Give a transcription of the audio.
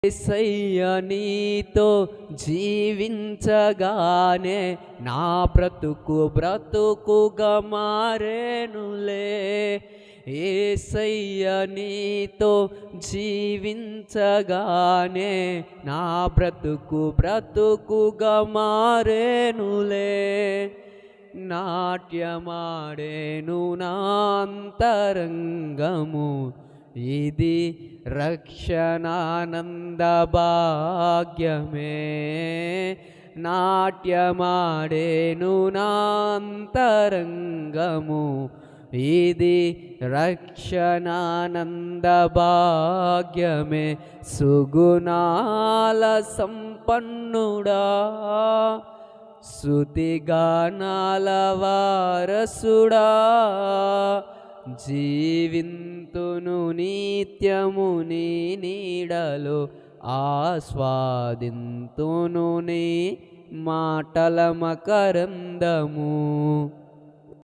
యేసయ్య నీతో జీవించగానే నా బ్రతుకుగా మారేనులే. యేసయ్య నీతో జీవించగానే నా బ్రతుకుగా మారేనులే. నాట్యమాడేను నా అంతరంగము, ఇది రక్షణానంద భాగ్యమే. నాట్యమాడేను నా అంతరంగము, ఇది రక్షణానంద భాగ్యమే. సుగుణాల సంపన్నుడా, స్తుతిగానాల వారసుడా, జీవింతును నిత్యము నీ నీడలో, ఆస్వాదింతును నీ మాటల మకరందము.